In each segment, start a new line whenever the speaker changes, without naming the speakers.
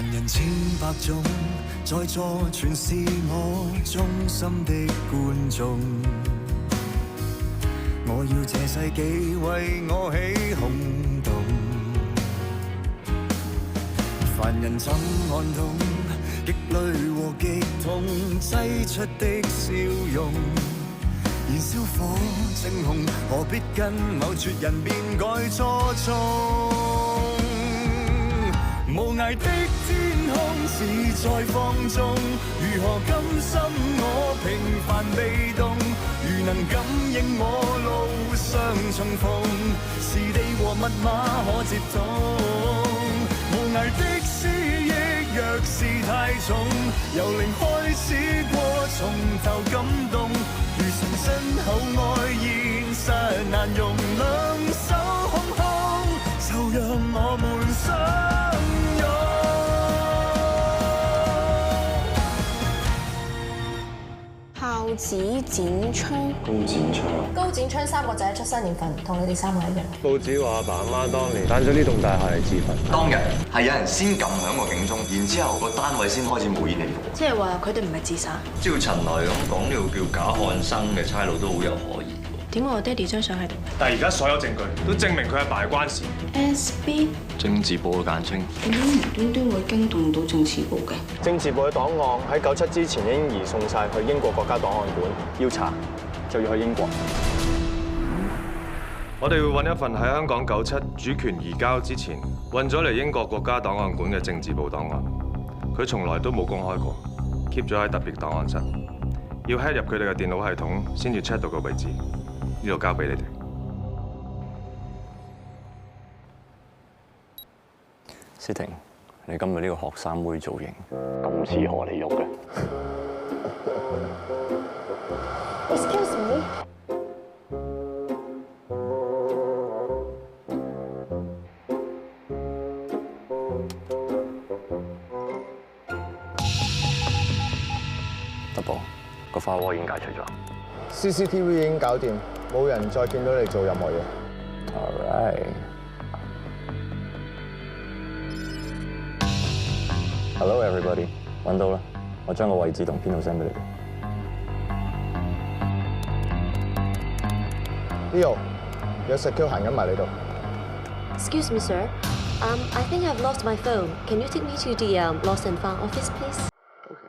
凡人千百種，在座全是我忠心的觀眾。我要這世紀為我起轟動。凡人怎看懂極淚和極痛擠出的笑容？燃燒火正紅，何必跟某撮人便改初衷？無涯的天空是在放縱，如何甘心我平凡被動？如能感應我路上重逢，是地和密碼可接通。無涯的思憶若是太重，由零開始過，從頭感動。如神身厚愛，現實難容，兩手空空，就讓我們相擁。
孝子展昌，高展昌3個仔出生年份同你哋3個一樣。
報紙話阿爸阿媽當年揀咗呢棟大廈嚟自焚。
當日係有人先撳響個警鐘，然之後個單位先開始冒煙起火。
即係話佢哋唔係自殺。
照陳來咁講，呢個叫假漢生嘅差佬都好有可疑。
點解我爹哋張相喺度？
但係而家所有證據都證明佢阿爸係關事。
SB
政治部嘅簡稱。
點解無端端會驚動到政治部嘅？
政治部嘅檔案喺97之前已經移送晒去英國國家檔案館，要查就要去英國。我哋會揾一份喺香港97主權移交之前運咗嚟英國國家檔案館嘅政治部檔案，佢從來都冇公開過 ，keep 咗喺特別檔案室，要 hack 入佢哋嘅電腦系統先至 check 到個位置。呢度交俾你哋。
思婷，你今日呢個學生妹造型咁似荷里活嘅。
Excuse me。
Double，個花窩已經解除咗。
CCTV 已經搞掂，冇人再見到你做任何嘢。
Alright。Hello everybody， 揾到啦，我將個位置同編號 send 俾你哋。
Leo，有 secure 行緊埋你度。
Excuse me, sir. I think I've lost my phone. Can you take me to the lost and found office, please?
Okay.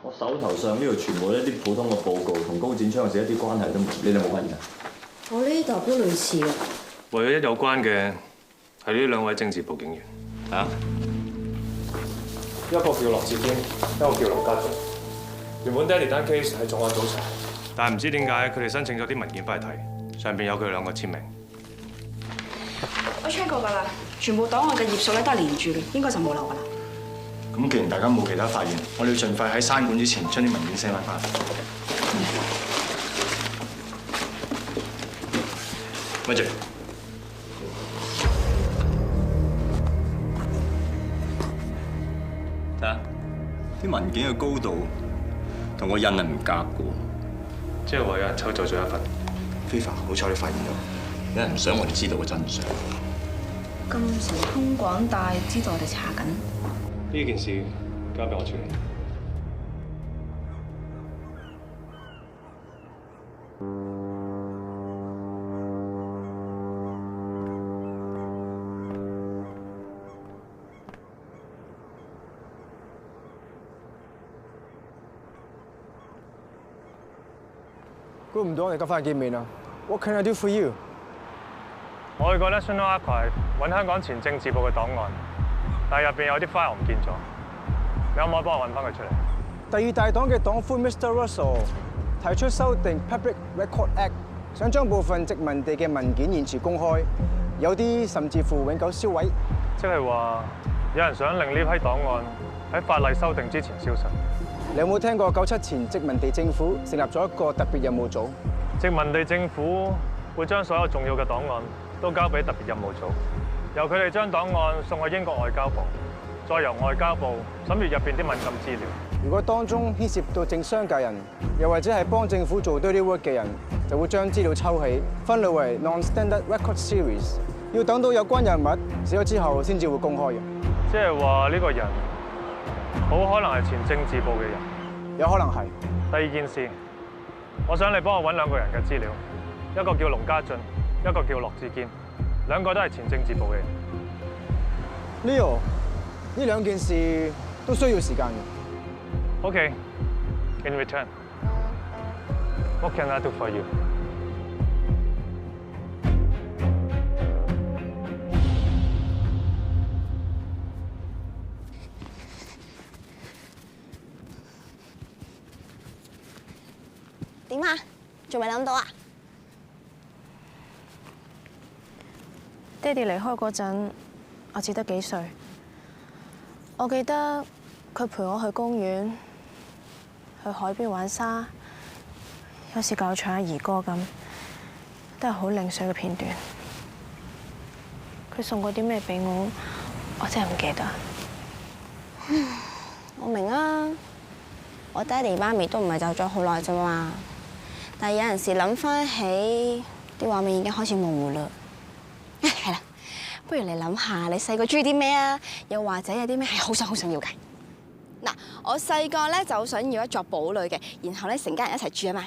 我手頭上呢度全部一啲普通嘅報告，同高展昌嘅事一啲關係都冇，你哋冇發現啊？
我呢度都類似嘅。
唯一有關嘅係呢2位政治部警員。
啊？
一個叫羅志堅，一個叫盧家俊。原本爹哋單 case 係重案組查，但係唔知點解佢哋申請咗啲文件翻嚟睇，上邊有佢哋2個簽名。
我 check 過㗎啦，全部檔案嘅頁數咧都係連住嘅，應該就冇漏㗎啦。
咁既然大家冇其他發現，我哋要盡快喺閂館之前將啲文件 send 翻嚟。咪住，
睇下啲文件嘅高度同個印係唔夾嘅喎。
即係話有人抽走咗一份。
非法，好彩你發現咗，
有人唔想我哋知道個真相。
咁神通廣大，知道我哋查緊。
呢件事交俾我處理。
估唔到我哋今翻見面啊 ！What can I do for you？
我去過 National Archive 揾香港前政治部嘅檔案，但係入邊有啲 file 唔見咗，你可唔可以幫我揾翻佢出嚟？
第2大黨嘅黨魁 Mr. Russell 提出修訂 Public Record Act， 想將部分殖民地嘅文件延遲公開，有啲甚至乎永久銷毀。
即係話有人想令呢批檔案喺法例修訂之前消失。
你有冇聽過97前殖民地政府成立咗一個特別任務組？
殖民地政府會將所有重要嘅檔案都交俾特別任務組，由佢哋將檔案送去英國外交部，再由外交部審閱入邊啲敏感資料。
如果當中牽涉到政商界人，又或者係幫政府做 dirty work 嘅人，就會將資料抽起，分類為 non-standard record series， 要等到有關人物死咗之後先至會公開嘅。
即係話呢個人好可能係前政治部嘅人，
有可能係。
第二件事，我想你幫我揾2個人嘅資料，一個叫龍家俊，一個叫樂志堅，2個都係前政治部嘅人。
Leo， 呢2件事都需要時間嘅。
Okay. In return, what can I do for you?
點啊？仲未諗到啊？
爹哋離開嗰陣，我只得幾歲。我記得佢陪我去公園。去海邊玩沙，有時教我唱下兒歌咁，都係好零碎嘅片段。佢送過啲咩俾我，我真係唔記得。
我明啊，我爹哋媽咪都唔係走咗好耐啫嘛。但係有陣時諗翻起啲畫面已經開始模糊啦。係啦，不如你諗下，你細個中意啲咩啊？又或者有啲咩係好想要嘅？嗱，我細個咧就想要一座堡壘嘅，然後咧成家人一齊住啊嘛。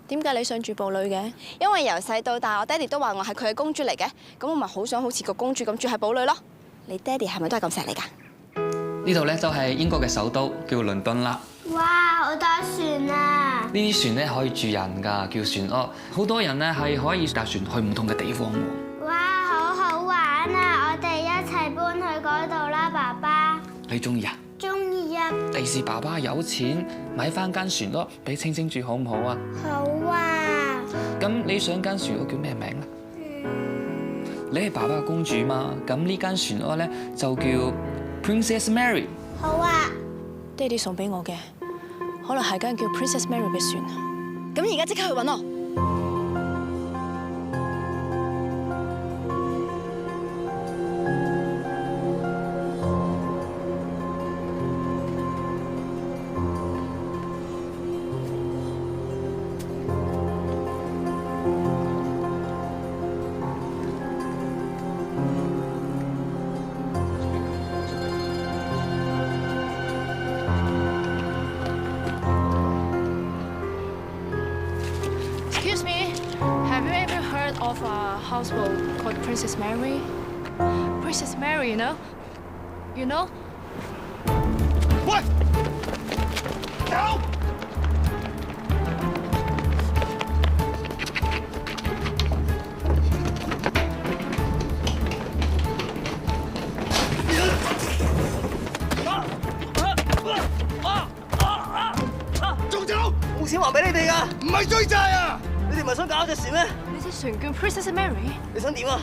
點解你想住堡壘嘅？
因為由細到大，我爹哋都話我係佢嘅公主嚟嘅，咁我咪好想好似個公主咁住喺堡壘咯。你爹哋係咪都係咁錫你㗎？
呢度咧就係英國嘅首都，叫倫敦啦。
哇，好多船啊！
呢啲船咧可以住人㗎，叫船屋。好多人咧係可以搭船去唔同嘅地方喎。
哇，好好玩啊！我哋一齊搬去嗰度啦，爸爸。
你中意啊？
中意啊！
第時爸爸有錢買翻間船屋俾青青住，好唔好啊？
好啊！
咁你想間船屋叫咩名咧？你係爸爸嘅公主嘛？咁呢間船屋咧就叫 Princess Mary。
好啊！
爹哋送俾我嘅，可能係間叫 Princess Mary 嘅船。
咁而家即刻去揾我。
Excuse me, have you ever heard of a houseboat called Princess Mary? Princess Mary, you know? You know?
喂！走！仲走！
冇錢還俾你哋㗎，
唔係追債啊！
你哋唔係想搞隻船咩？
你隻船叫 Princess Mary？
你想點啊？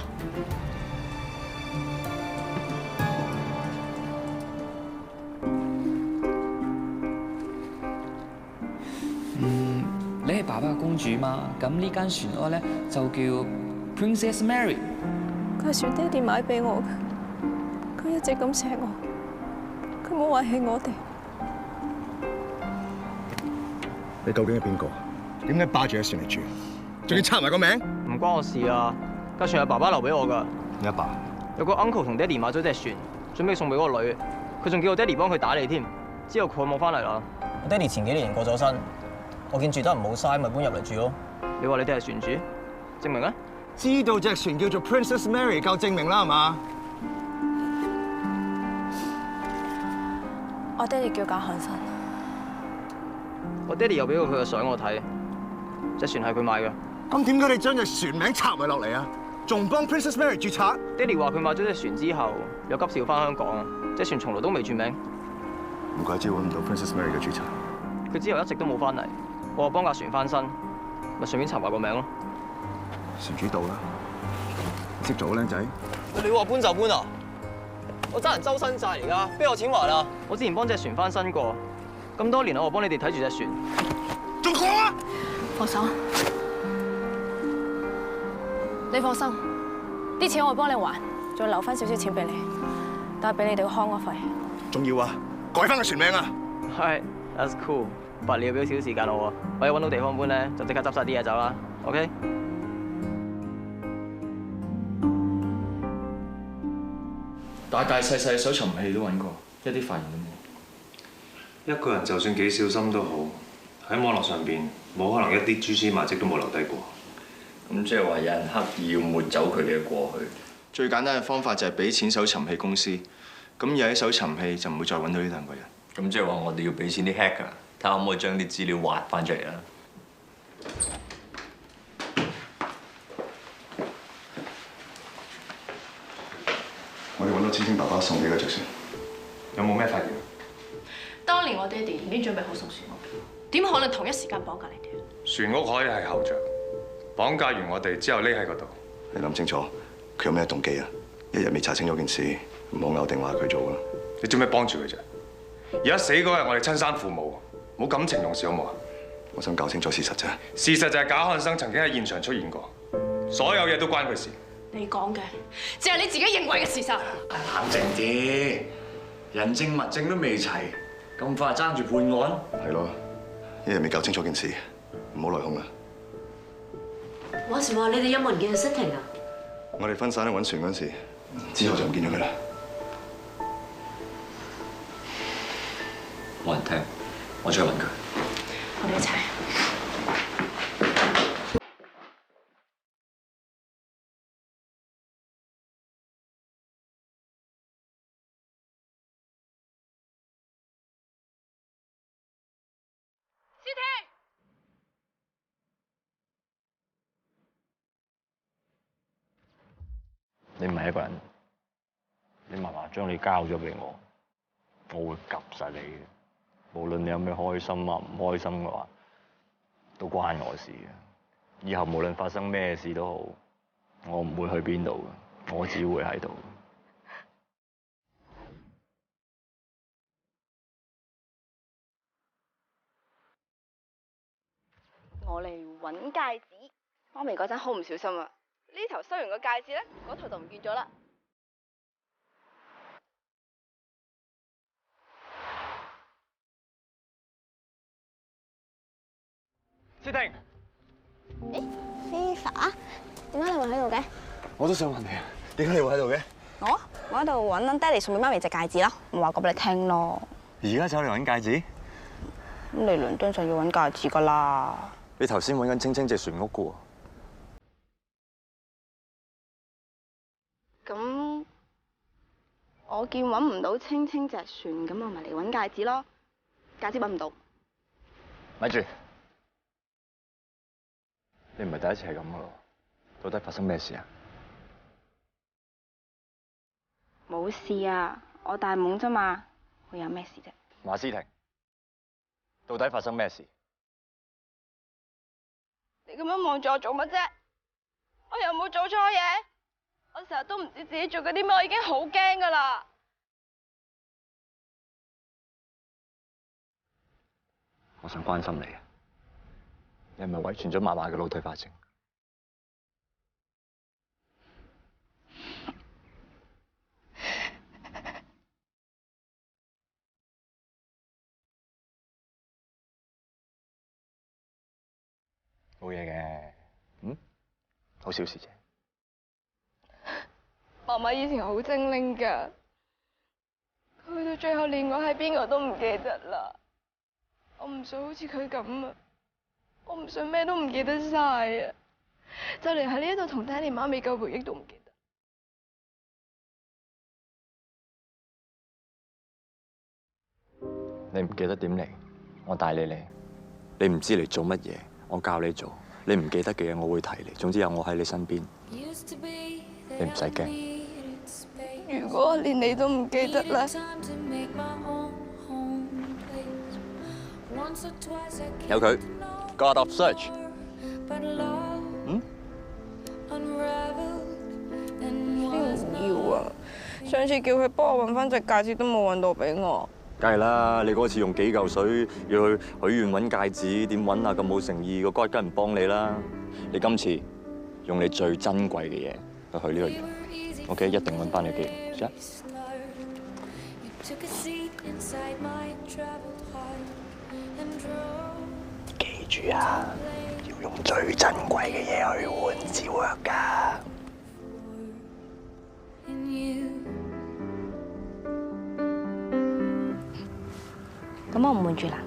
你係爸爸嘅公主嘛？咁呢間船屋咧就叫 Princess Mary。
佢係船爹哋買俾我嘅，佢一直咁錫我，佢冇遺棄我哋。
你究竟係邊個？點解霸住隻船嚟住？仲要插埋個名？
唔關我事啊！架船係爸爸留俾我㗎。
你阿爸
有個 uncle 同爹哋買咗隻船，準備送俾嗰個女，佢仲叫我爹哋幫佢打理添。之後佢冇翻嚟啦。
我爹哋前幾年過咗身，我見住得唔好嘥，咪搬入嚟住咯。
你話你哋係船主，證明啊？
知道隻船叫做 Princess Mary 夠證明啦，係嘛？
我爹哋叫賈漢森。
我爹哋又俾過佢嘅相我睇，隻船係佢買嘅。
咁點解你將隻船名插埋落嚟啊？仲幫 Princess Mary 註冊？
爹哋話佢買咗隻船之後，有急事要翻香港，隻船從來都未轉名。
唔怪之揾唔到 Princess Mary 嘅註冊。
佢之後一直都冇翻嚟，我話幫架船翻身，咪順便尋埋個名咯。
船主到啦，你識做啊，僆仔？
你話搬就搬啊！我爭人周身債而家，邊有錢還啊？我之前幫隻船翻身過，咁多年我幫你哋睇住隻船。
仲講啊！
放手，你放心，啲錢我會幫你還，仲留翻少少錢俾你，但係俾你哋個康樂費。
仲要啊，改翻個船名啊！
係 ，that's cool。but 你要俾少少時間我喎，我一揾到地方搬咧，就即刻執晒啲嘢走啦。OK？
大大細細搜尋器都揾過，一啲發現都冇。
一個人就算幾小心都好，喺網絡上邊冇可能一啲蛛絲馬跡都冇留低過。
咁即係話有人刻意要抹走佢哋嘅過去。
最簡單嘅方法就係俾錢搜尋器公司，咁有啲搜尋器就唔會再揾到呢兩個人。
咁即係話我哋要俾錢啲 hacker，睇下可唔可以將啲資料挖翻出嚟啦。
我哋揾到青青爸爸送俾嘅隻船，
有冇咩發現？
當年我爹哋已經準備好送船屋，點可能同一時間綁架你哋？
船屋可以係後着，綁架完我哋之後匿喺嗰度。
你諗清楚，佢有咩動機啊？一日未查清楚件事，唔好咬定話佢做啦。
你做咩幫住佢啫？而家死嗰係我哋親生父母，冇感情用事好冇啊？
我想搞清楚事實啫。
事實就係賈漢生曾經喺現場出現過，所有嘢都關佢事。
你講嘅，淨係你自己認為嘅事實。
冷靜啲，人證物證都未齊，咁快爭住判案？
係咯，一日未搞清楚件事，唔好來控啦。
話時話你哋有冇人見到失停啊？
我哋分散去揾船嗰陣時，之後就唔見咗佢啦。
冇人聽，我出去揾佢。
我哋一齊。
思婷，
你唔係一個人，你嫲嫲將你交咗俾我，我會及實你嘅。無論你有咩開心啊、唔開心嘅話，都關我事嘅。以後無論發生咩事都好，我唔會去邊度嘅，我只會喺度。
我嚟揾戒指，媽咪嗰陣好唔小心啊！呢頭收完個戒指咧，嗰頭就唔見咗啦。
思婷，
咦 ，Viva， 點解你會喺度嘅？
我都想問你啊，點解你會喺度嘅？
我喺度揾緊爹哋送俾媽咪隻戒指咯，我話過俾你聽咯。
而家走嚟揾戒指？
咁嚟倫敦就要揾戒指噶啦。
你頭先揾緊青青隻船屋噶喎。
咁我見揾唔到青青隻船，咁我咪嚟揾戒指咯。戒指揾唔到。
咪住，你唔係第一次係咁噶咯？到底發生咩事啊？
冇事啊，我大懵啫嘛，會有咩事啫？
馬思婷，到底發生咩事？
你咁樣望住我做乜啫？我又冇做錯嘢，我成日都唔知自己做緊啲咩，我已經好驚噶啦。
我想關心你啊，你係咪遺傳咗嫲嫲嘅腦退化症？冇嘢嘅，好小事啫。
媽媽以前好精靈㗎，佢去到最後連我係邊個都唔記得啦。我唔想好似佢咁啊，我唔想咩都唔記得晒啊，就連喺呢度同爹哋媽咪嘅回憶都唔記得。
你唔記得點嚟，我帶你嚟。你唔知嚟做乜嘢，我教你做。你唔記得嘅嘢，我會提你。總之有我喺你身邊，你唔使驚。
如果連你都唔記得咧，
有佢，
God of Search。嗯？
先唔要啊！上次叫佢幫我揾翻隻戒指都冇揾到俾我。
梗係啦，你嗰次用幾嚿水要去許願揾戒指，點揾啊？咁冇誠意，個 God 梗唔幫你啦。你今次用你最珍貴嘅嘢去呢個願 ，OK， 一定揾翻你機。試。記住啊，要用最珍貴嘅嘢去換至 work 㗎。
咁我唔換住啦，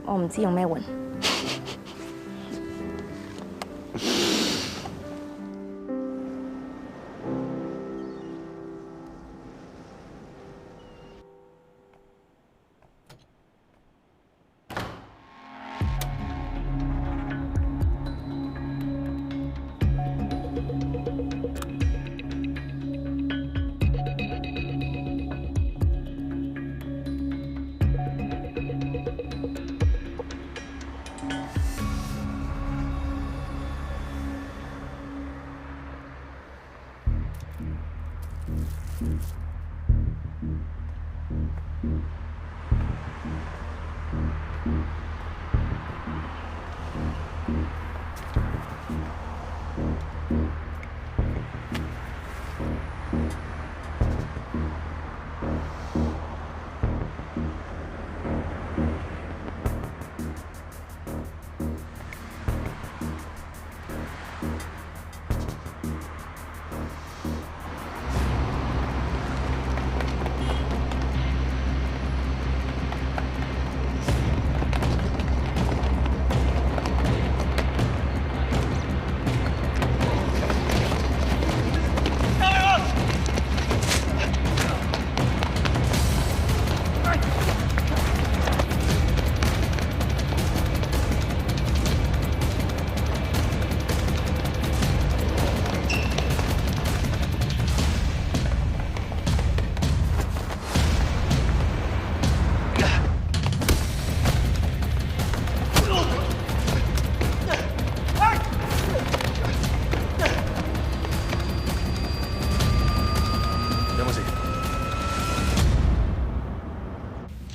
我唔知用咩換。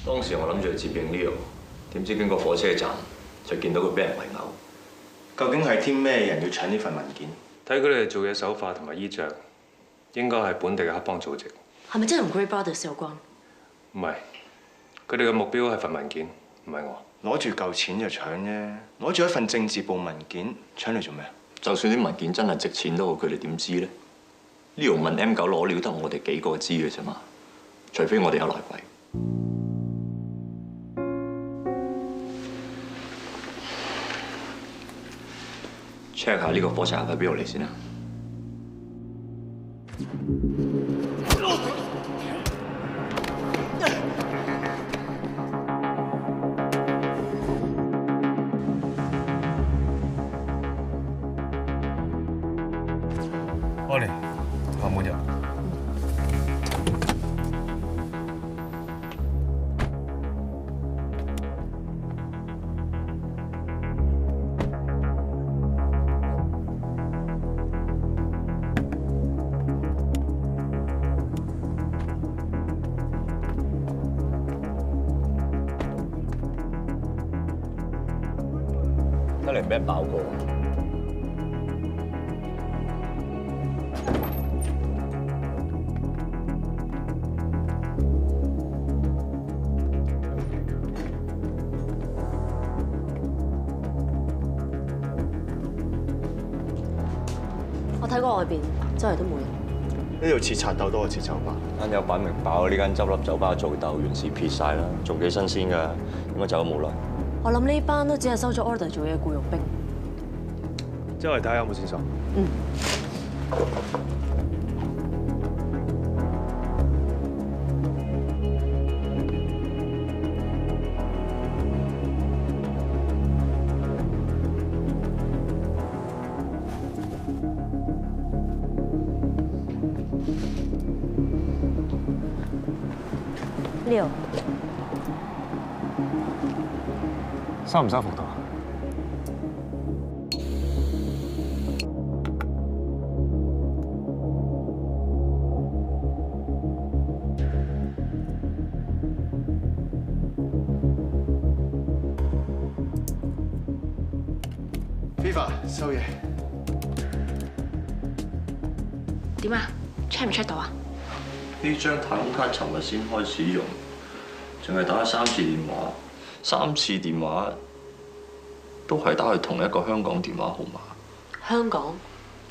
當時我諗住去接應 Leo， 點知經過火車站就見到佢俾人圍毆。
究竟係啲咩人要搶呢份文件？
睇佢哋做嘢手法同埋衣着，應該係本地嘅黑幫組織。
係咪真係同 Grey Brothers 有關？
唔係，佢哋嘅目標係份文件，唔係我。
攞住嚿錢就搶啫，攞住一份政治部文件搶嚟做咩？
就算啲文件真係值錢都好，佢哋點知咧？Leo問 M9攞料，得我哋幾個知嘅啫嘛，除非我哋有內鬼。check 下呢個火柴盒喺邊度嚟先啦。
安妮，後門入。
睇嚟俾人爆過。
我睇過外邊，周圍都冇人。
呢度似賊竇多過似酒吧。
啱有擺明爆呢間執笠酒吧做竇，原是撇晒啦，仲幾新鮮㗎，應該走咗冇耐。
我諗呢班都只係收咗 order 做嘢僱傭兵。
周圍睇下有冇線索。
嗯。
收唔收服到？
收嘢。
點啊？check 唔 check 到啊？
呢張太空卡尋日先開始用，淨係打咗3次電話，3次電話都係打去同一個香港電話號碼。
香港？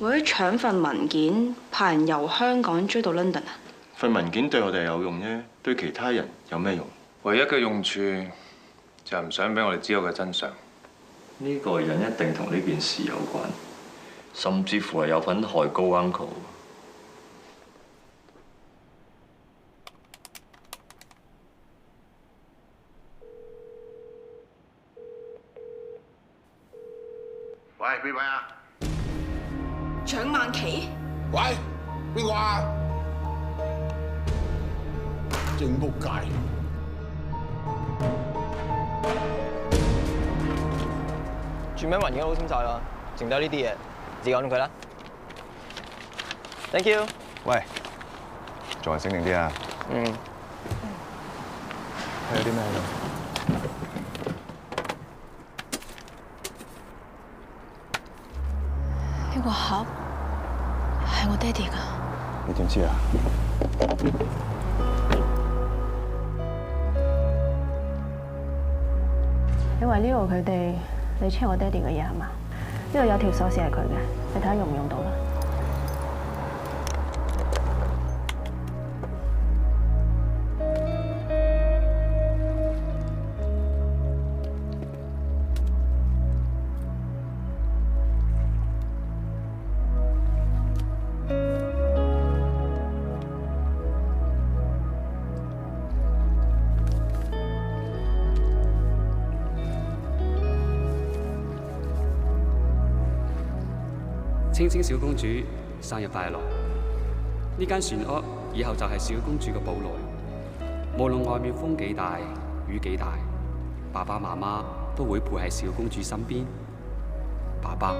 為咗搶份文件，派人由香港追到 London 啊？
份文件對我哋有用啫，對其他人有咩用？
唯一嘅用處就係唔想俾我哋知道嘅真相。
呢個人一定同呢件事有關，甚至乎係有份害高 uncle。
喂，邊位啊？
蔣萬琪？
喂，邊個啊？正仆街！
全名文件都簽晒啦，剩低呢啲嘢，自己搞掂佢啦。Thank you。
喂，做人醒定啲啊！
嗯。
睇有啲咩㗎？
呢個盒係我爹哋㗎。
你點知啊？
因為呢度佢哋，你 check 我爹哋嘅嘢係嘛？呢度有條鎖匙係佢嘅，你睇下用唔用到啦。
青青小公主生日快樂！呢間船屋以後就係小公主嘅堡壘，無論外面風幾大、雨幾大，爸爸媽媽都會陪喺小公主身邊。爸爸，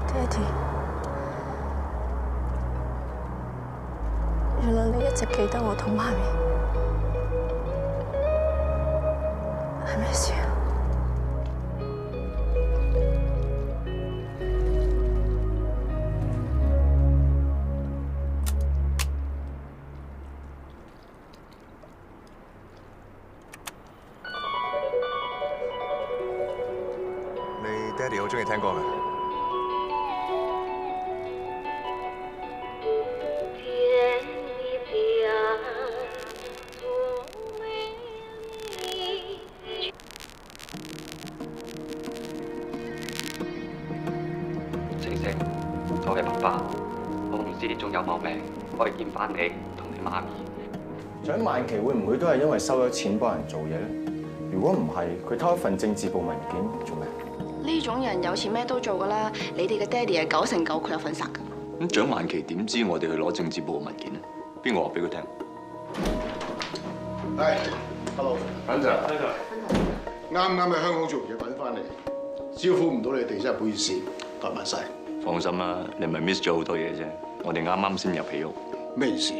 爹哋，原來你一直記得我同媽咪，係咩事啊？
爹哋好中意聽歌嘅。
晴晴，我係爸爸，我唔知仲有冇命可以見翻你同你媽咪。
蔣萬琪會唔會都係因為收咗錢幫人做嘢咧？如果唔係，佢偷一份政治部文件做咩？
呢種人有錢咩都做噶啦，你哋嘅爹哋係9成9佢有份殺噶。
咁蔣萬琪點知我哋去攞政治部嘅文件咧？邊個話俾佢聽？
係 ，hello， 粉 Sir，啱啱喺香港做嘢揾翻嚟，招呼唔到你哋真係唔好意思，多謝晒。
放心啦，你咪 miss 咗好多嘢啫。我哋啱啱先入起屋。
咩意思？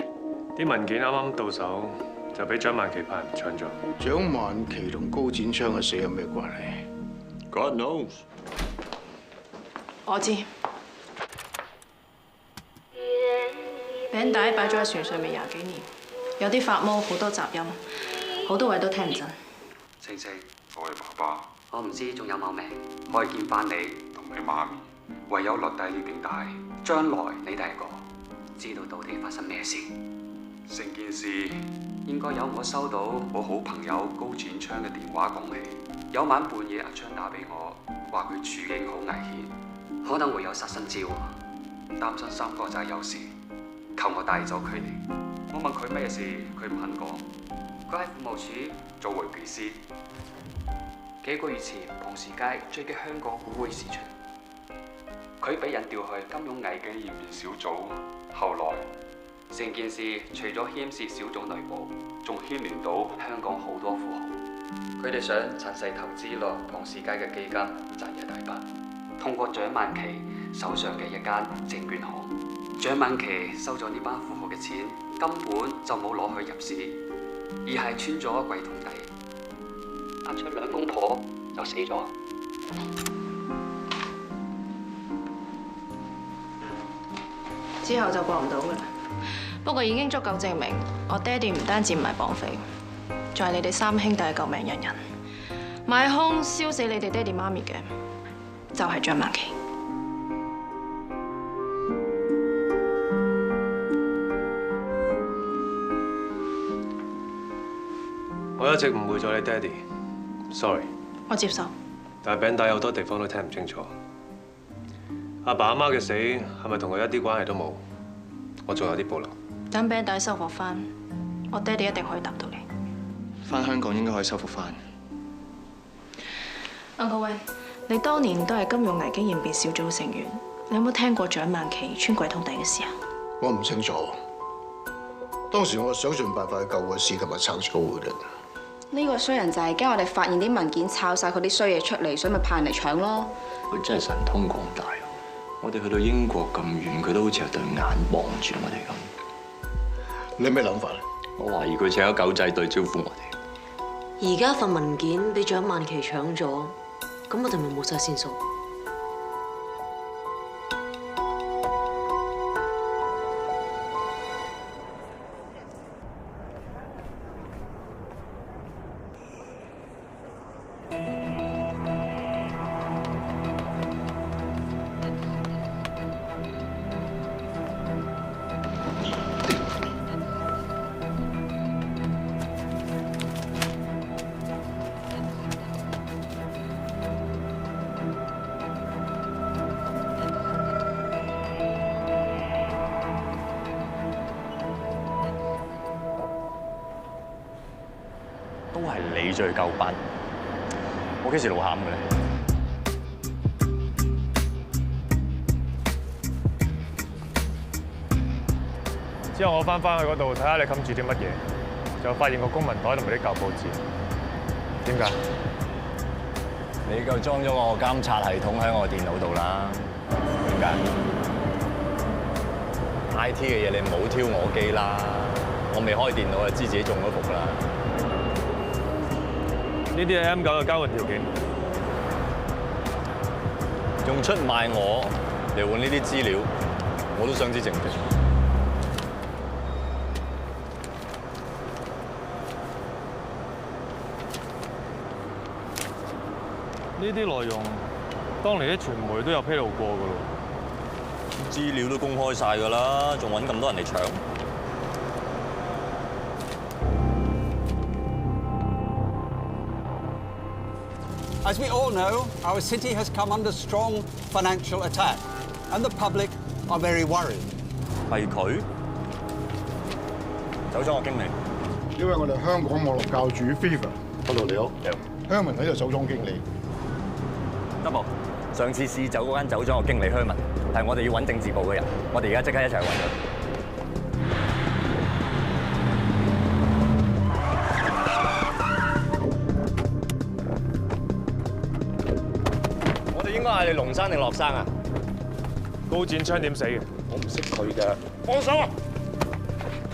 啲文件啱啱到手，就俾蔣萬琪派人搶咗。
蔣萬琪同高展昌嘅死有咩關係
？God knows。
我知。餅帶擺咗喺船上面20幾年，有啲發毛，好多雜音，好多位都聽唔真。
晴晴，我係爸爸，我唔知仲有冇命可以見翻你同你媽咪。唯有落低呢餅帶，將來你哋個知道到底發生咩事。成件事應該由我收到我好朋友高展昌嘅電話講起。有晚半夜阿昌打俾我，話佢處境好危險，可能會有殺身招，擔心3個仔有事，求我帶走佢哋。我問佢咩事，佢唔肯講。佢喺服務處做會計師。幾個月前，龐氏街追擊香港股匯市場，佢俾人調去金融危機研究小組。後來成件事除咗牽涉小組內部，仲牽連到香港好多富豪。佢哋想趁勢投資落龐氏街嘅基金，賺一大筆。通過蔣萬琪手上嘅一間證券行，蔣萬琪收咗呢班富豪嘅錢，根本就冇攞去入市，而係穿咗櫃桶底。阿昌兩公婆就死咗。
之後就過唔到噶啦。不過已經足夠證明，我爹哋唔單止唔係綁匪，仲係你哋三兄弟嘅救命恩人。買兇燒死你哋爹哋媽咪嘅，就係張萬琪。
我一直誤會咗你爹哋 ，sorry。
我接受。
但係餅帶有好多地方都聽唔清楚。阿爸阿媽嘅死係咪同佢一啲關係都冇？我仲有啲保留。
等餅帶收穫翻，我爹哋一定可以答到你。
返香港應該可以收復翻。
Uncle Wayne，你當年都係金融危機應變小組成員，你有冇聽過蔣萬琪穿櫃桶底嘅事啊？
我唔清楚。當時我想盡辦法去救個市同埋撐住個匯率。
呢個衰人就係驚我哋發現啲文件抄晒佢啲衰嘢出嚟，所以咪派人嚟搶咯。
佢真係神通廣大，我哋去到英國咁遠，佢都好似有對眼望住我哋咁。
你咩諗法咧？
我懷疑佢請咗狗仔隊招呼我哋。
而家份文件俾蔣萬琪搶咗，咁我哋咪冇晒線索。
都係你最夠班，我幾時露餡嘅咧？
之後我翻去嗰度睇下你冚住啲乜嘢，就發現個公文袋同埋啲舊報紙。點解？
你夠裝咗我監察系統喺我電腦度啦？點解 ？IT 嘅嘢你唔好挑我機啦，我未開電腦就知自己中咗伏啦。
呢啲係 M9嘅交換條件，
用出賣我嚟換呢啲資料，我都想知正唔正。
呢啲內容，當年啲傳媒都有披露過㗎咯。
資料都公開晒㗎啦，仲揾咁多人嚟搶？
As we all know, our city has come under strong financial attack, and the public are very worried.
係佢走咗我經理，
因為我哋香港網絡教主 Fever， hello 你好，香文喺度酒莊經理。
Double， 上次試酒嗰間酒莊嘅經理香文，係我哋要揾政治部嘅人，我哋而家即刻一齊去揾佢。 應該係你龍生定樂生啊？
高展昌點死嘅？
我唔識佢㗎。放手啊！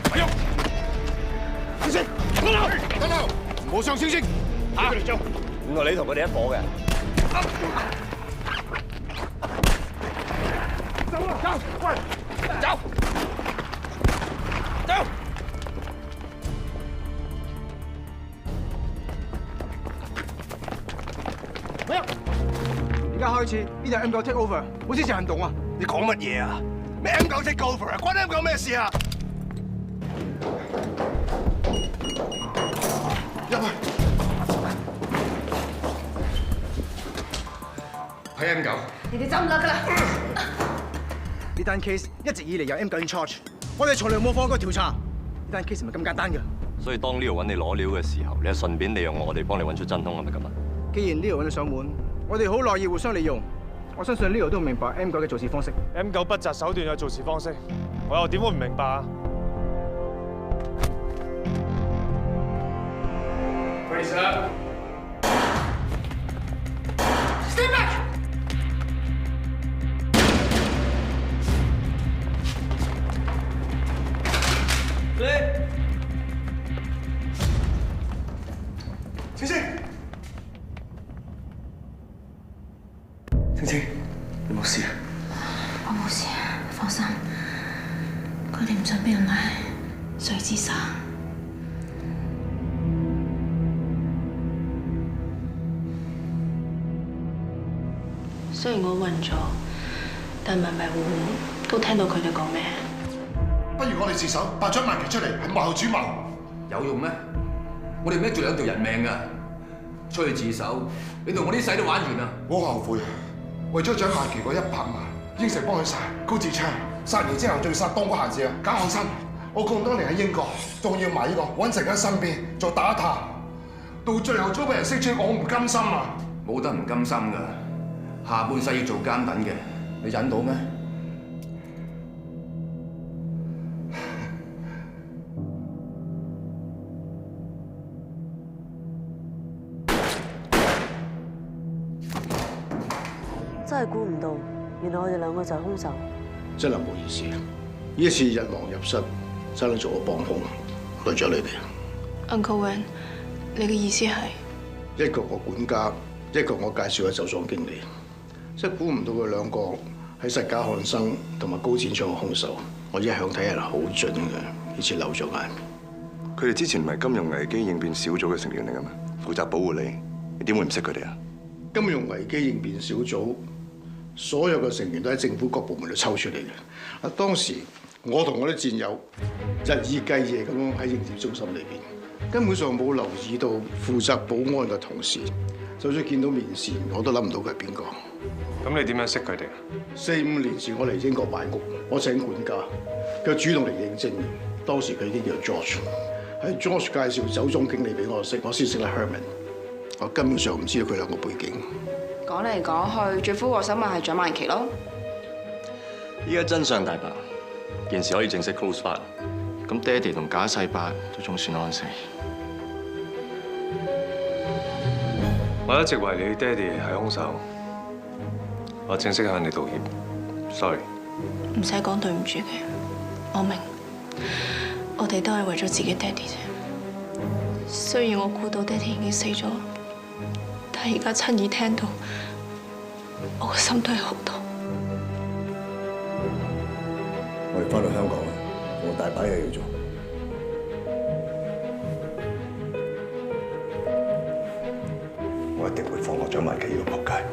係喐！先生，等等，唔好上先先。嚇！
原來你同佢哋一伙嘅。
走啊！走！喂！走！走！
而家開始，呢度 M9 take over， 好支持行動啊！
你講乜嘢啊？咩 M9 take over 啊？關 M9 咩事啊？入去。係 M9。
你哋走唔甩㗎啦！
呢單 case 一直以嚟有 M9 in charge， 我哋從來冇放過調查。呢單 case 唔係咁簡單㗎。
所以當 Leo 揾你攞料嘅時候，你係順便利用我哋幫你揾出真兇，係咪咁啊？
既然 Leo 揾你上門，我哋好樂意互相利用。我相信 Leo 都明白 M9 嘅做事方式。
M9 不擇手段嘅做事方式，我又點會唔明白啊 ？Raise up.
Stay back.
Clear.
清清。
清清，你冇事啊？
我冇事，放心。
佢哋唔想俾人拉，所以自殺。雖然我暈咗，但迷迷糊糊都聽到佢哋講咩。
不如我哋自首，拔張萬琪出嚟，係幕後主謀。
有用咩？我哋孭住2條人命㗎，出去自首，你同我啲仔都玩完啦！
我後悔，為咗獎萬琪嗰100萬，應承幫佢殺高志昌，殺完之後仲要殺當哥閒事啊！賈漢生，我咁多年喺英國，仲要埋呢個揾成喺身邊做打探，到最後遭俾人識穿，我唔甘心啊！
冇得唔甘心㗎，下半世要做監躉嘅，你忍到咩？
真係估唔到，原來我哋2個就係兇手。
真係唔好意思，呢一次日亡入室，真係做咗幫兇，累咗你哋。
Uncle Wen， 你嘅意思係？
一個我管家，一個我介紹嘅酒莊經理，真係估唔到佢2個係殺賈漢生同埋高展昌嘅兇手。我一向睇人好準嘅，呢次漏咗眼。
佢哋之前唔係金融危機應變小組嘅成員嚟嘅咩？負責保護你，你點會唔識佢哋啊？
金融危機應變小組所有嘅成員都喺政府各部門度抽出嚟嘅。啊，當時我同我啲戰友日以繼夜咁樣喺應接中心裏邊，根本上冇留意到負責保安嘅同事，就算見到面前，我都諗唔到佢係邊個。
咁你點樣識佢哋啊
？4、5年前我嚟英國買屋，我請管家，佢主動嚟應徵嘅。當時佢已經叫 George， 係 George 介紹酒莊經理俾我識，我先識得 Herman。我根本上唔知道佢2個背景。
講嚟講去，最苦個手咪係蔣萬琪咯。
依家真相大白，件事可以正式 close 翻。
咁爹哋同賈世伯都仲算安死。
我一直懷疑你爹哋係兇手，我正式向你道歉。Sorry。
唔使講對唔住嘅，我明。我哋都係為咗自己爹哋啫。雖然我估到爹哋已經死咗，但係而家親耳聽到，我個心都係好痛。
我哋翻到香港啦，我大把嘢要做。我一定會放過蔣萬琪呢個仆街。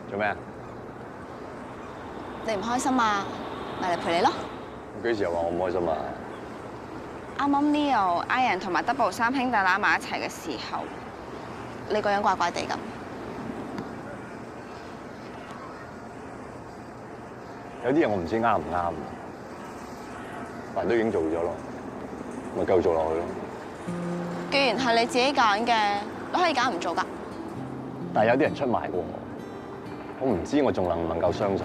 做咩啊？
你唔開心啊？咪嚟陪你咯。
幾時又話我唔開心啊？
啱啱 Leo、Iron 同埋 Double 3兄弟攬埋一齊嘅時候，你個樣怪怪地咁。
有啲嘢我唔知啱唔啱，但都已經做咗咯，咪繼續做落去咯。
既然係你自己揀嘅，你可以揀唔做㗎。
但係有啲人出賣過我唔知我仲能唔能夠相信。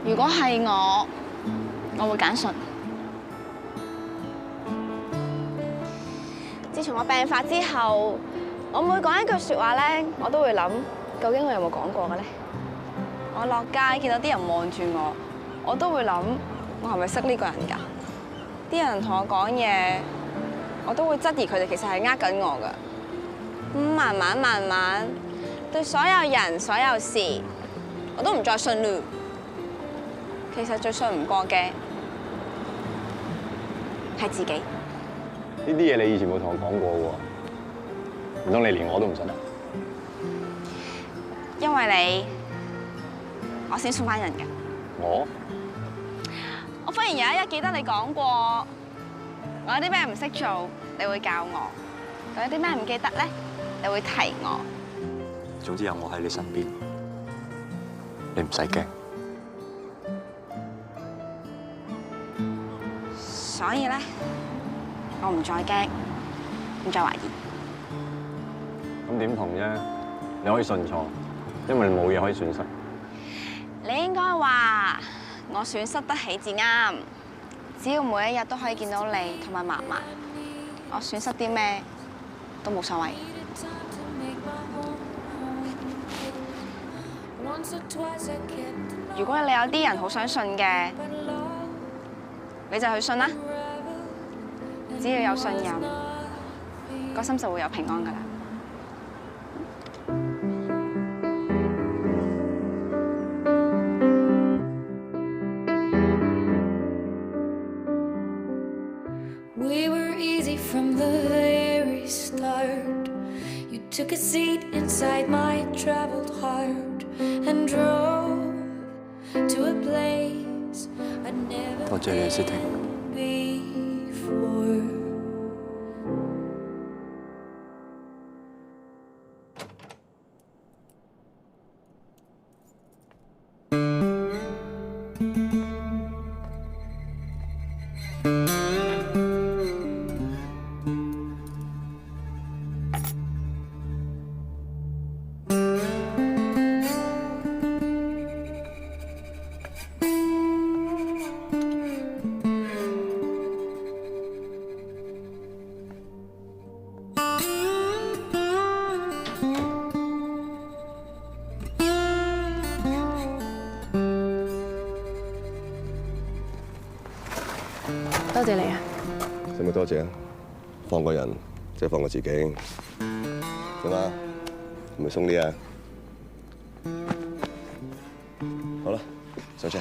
如果係我會揀信。自從我病發之後，我每講一句説話咧，我都會諗，究竟我有冇講過嘅咧？我落街見到啲人望住我，我都會諗，我係咪識呢個人㗎？啲人同我講嘢，我都會質疑佢哋其實係呃緊我㗎。咁慢慢，對所有人所有事，我都唔再信嘞。其實最信唔過嘅係自己。
呢啲嘢你以前冇同我講過喎，唔通你連我都唔信啊？
因為你，我先送翻人㗎。我忽然有一日記得你講過，我有啲咩唔識做，你會教我；我有啲咩唔記得咧，你會提我。
總之有我喺你身邊，你唔使驚。
所以咧，我唔再驚，唔再懷疑。
咁點同啫？你可以信錯，因為你冇嘢可以損失。
你應該話我損失得起至啱，只要每一日都可以見到你同埋嫲嫲，我損失啲咩都冇所謂。如果你有啲人好想信嘅，你就去信啦。只要有信任，個心就會有平安㗎啦。
We were easy from the very start. You took a seat inside my traveled heart and drove to a place I'd never
多謝你，Sitting。
before.
多謝你啊！
使唔使多謝啊？放個人即係放過自己，點啊？係咪鬆啲啊？好啦，上車。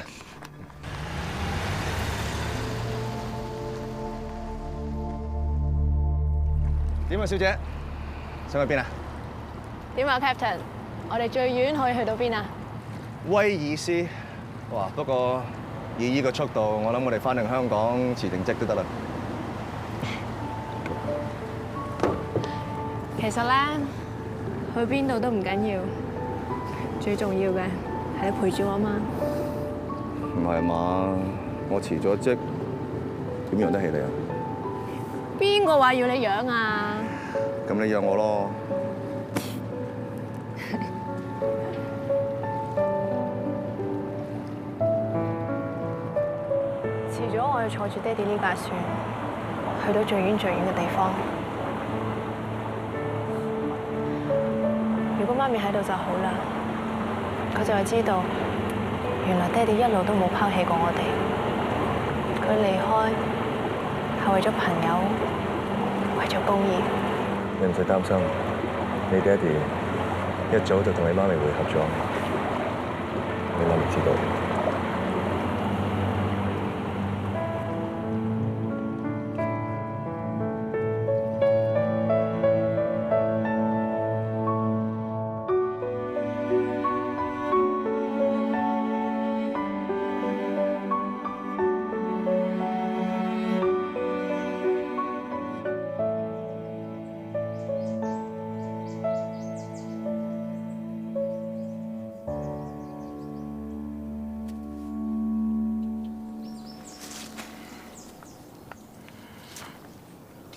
點啊，小姐？想去邊啊？
點啊 ，Captain？我哋最遠可以去到邊啊？
威爾斯。哇！不過以依個速度，我諗我哋翻嚟香港辭定職都得啦。
其實咧，去邊度都唔緊要，最重要嘅係你陪住我嘛。
唔係嘛？我辭咗職，點養得起你啊？
邊個話要你養啊？
咁你養我咯。
遲咗我要坐住爹哋呢架船，去到最遠最遠嘅地方。如果媽咪喺度就好啦，佢就會知道，原來爹哋一路都冇拋棄過我哋。佢離開係為咗朋友，為咗公義。
你唔使擔心，你爹哋一早就同你媽咪會合咗，你媽咪知道。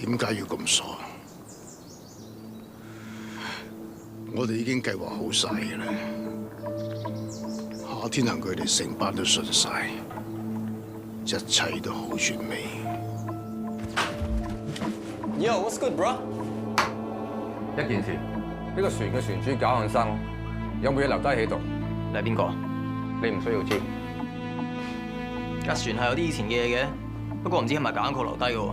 點解要咁傻？我哋已經計劃好晒嘅啦。夏天行佢哋成班都信晒，一切都好完美。
Yo, what's good, bro？
一件事，呢個船嘅船主搞漢生有冇嘢留低喺度？
你係邊個？
你唔需要知。
架船係有啲以前嘅嘢嘅，不過唔知係咪夾硬扣留低嘅喎。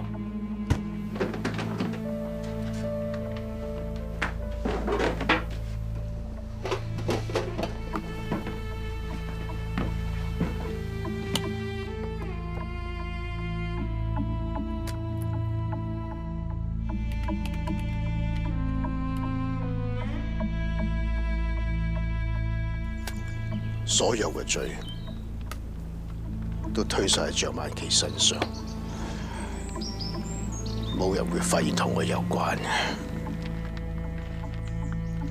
所有嘅罪都推晒喺張萬琪身上，冇人會發現同我有關嘅。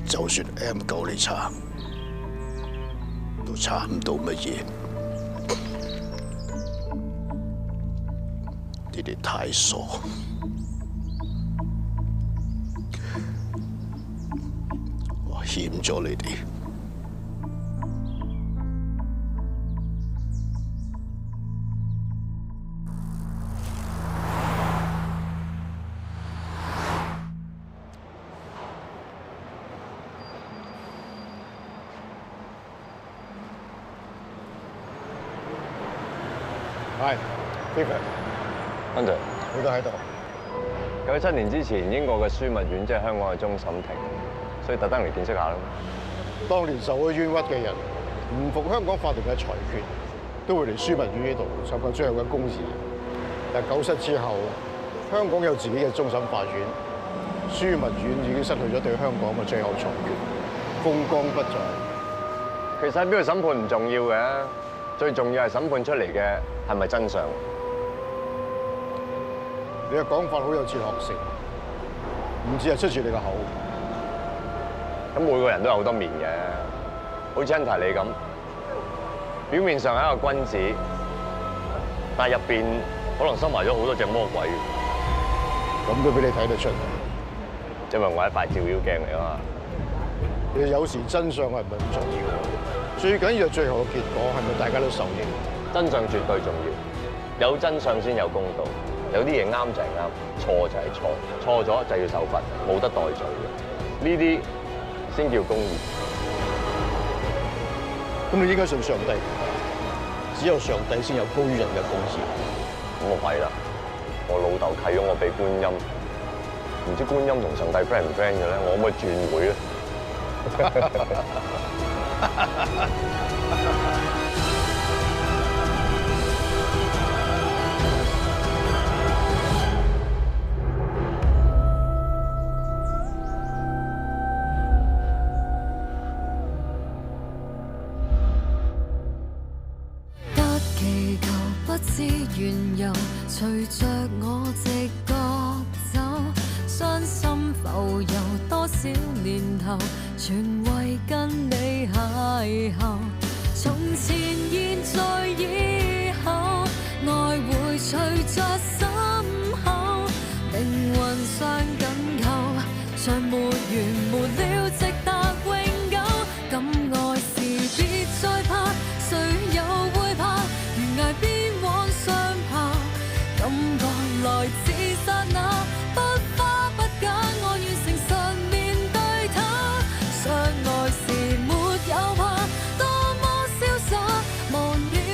就算 M 夠你查，都查唔到乜嘢。你哋太傻，我欠咗你哋。係 David
Hunter，
你都喺度。
97年之前，英國嘅樞密院即係香港嘅終審庭，所以特登嚟見識下咯。
當年受咗冤屈嘅人，唔服香港法庭嘅裁決，都會嚟樞密院呢度尋求最後嘅公義。但97之後，香港有自己嘅終審法院，樞密院已經失去咗對香港嘅最後裁決，風光不再。
其實喺邊度審判唔重要嘅，最重要係審判出嚟嘅係咪真相。
你嘅講法好有哲學性，唔止係出住你個口。
咁每個人都有好多面嘅，好似 Hunter 你咁，表面上係一個君子，但係入邊可能收埋咗好多隻魔鬼。
咁都俾你睇得出，
因為我係一塊照妖鏡嚟啊嘛。
其實有時真相係唔係咁重要，最緊要係最後嘅結果係咪大家都受益？
真相絕對重要，有真相先有公道。 有啲嘢啱就係啱，錯就係錯，錯咗就要受罰，冇得代罪嘅。呢啲先叫公義。
咁你應該信上帝，只有上帝先有高於人嘅公義。
咁我弊啦，我老豆契咗我俾觀音，唔知觀音同上帝 friend 唔 friend 嘅咧？我可唔可以轉會咧？
不知緣由，隨着我直覺走，傷心浮游多少年頭，全為跟你邂逅。從前現